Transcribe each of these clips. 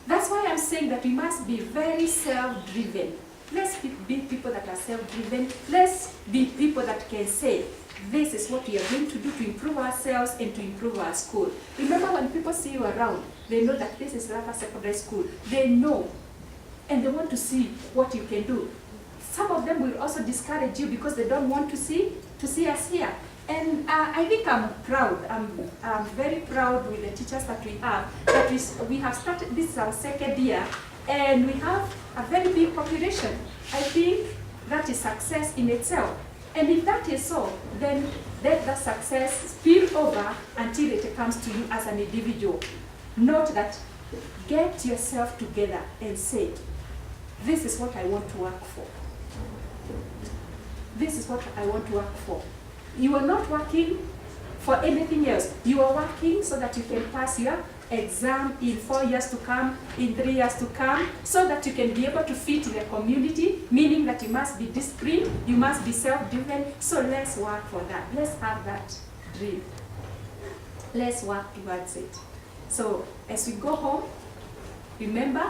That's why I'm saying that we must be very self-driven. Let's be people that are self-driven. Let's be people that can say, this is what we are going to do to improve ourselves and to improve our school. Remember, when people see you around, they know that this is Lapa Secondary School. They know, and they want to see what you can do. Some of them will also discourage you because they don't want to see us here. And I think I'm proud. I'm very proud with the teachers that we have. That we have started, this is our second year, and we have a very big population. I think that is success in itself. And if that is so, then let that success spill over until it comes to you as an individual. Note that, get yourself together and say, this is what I want to work for. This is what I want to work for. You are not working for anything else. You are working so that you can pass your exam in 4 years to come, in 3 years to come, so that you can be able to fit in the community, meaning that you must be disciplined, you must be self-driven. So let's work for that. Let's have that dream. Let's work towards it. So as we go home, remember,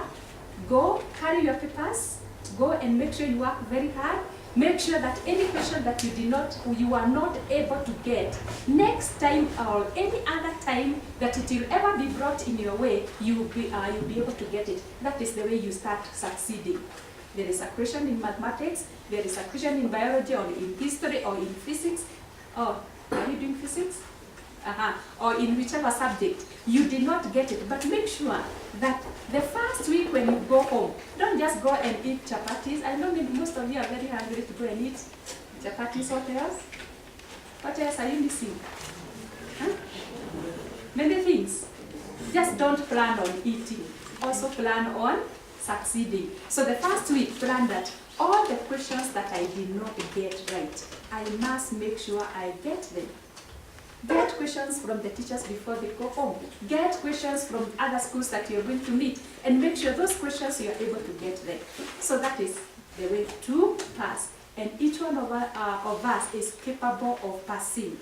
go carry your papers, go and make sure you work very hard. Make sure that any question that you are not able to get, next time or any other time that it will ever be brought in your way, you'll be able to get it. That is the way you start succeeding. There is a question in mathematics, there is a question in biology or in history or in physics. Oh, are you doing physics? Or in whichever subject, you did not get it. But make sure that the first week when you go home, don't just go and eat chapatis. I know maybe most of you are very hungry to go and eat chapatis. What else? What else are you missing? Huh? Many things. Just don't plan on eating. Also plan on succeeding. So the first week, plan that all the questions that I did not get right, I must make sure I get them. Get questions from the teachers before they go home. Get questions from other schools that you're going to meet, and make sure those questions you are able to get them. So that is the way to pass. And each one of us is capable of passing.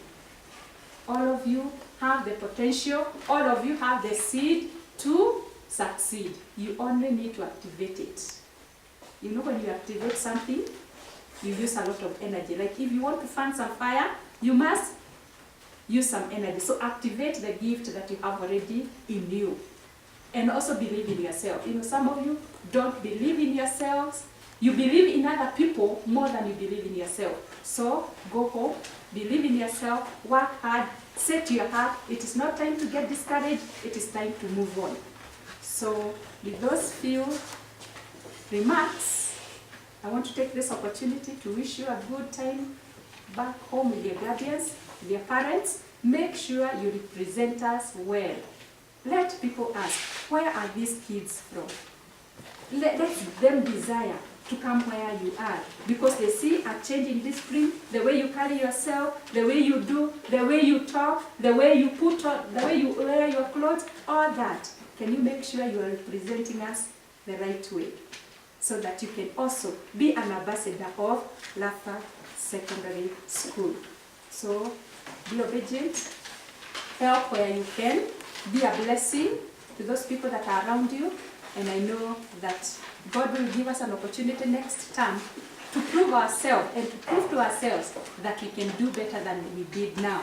All of you have the potential. All of you have the seed to succeed. You only need to activate it. You know, when you activate something, you use a lot of energy. Like if you want to fan some fire, you must use some energy. So activate the gift that you have already in you. And also believe in yourself. You know, some of you don't believe in yourselves. You believe in other people more than you believe in yourself. So go home, believe in yourself, work hard, set your heart. It is not time to get discouraged. It is time to move on. So with those few remarks, I want to take this opportunity to wish you a good time back home with your guardians, with your parents. Make sure you represent us well. Let people ask, where are these kids from? Let them desire to come where you are, because they see a change in discipline, the way you carry yourself, the way you do, the way you talk, the way you put on, the way you wear your clothes, all that. Can you make sure you are representing us the right way, so that you can also be an ambassador of Lapa Secondary School? So be obedient, help where you can, be a blessing to those people that are around you, and I know that God will give us an opportunity next time to prove ourselves and to prove to ourselves that we can do better than we did now.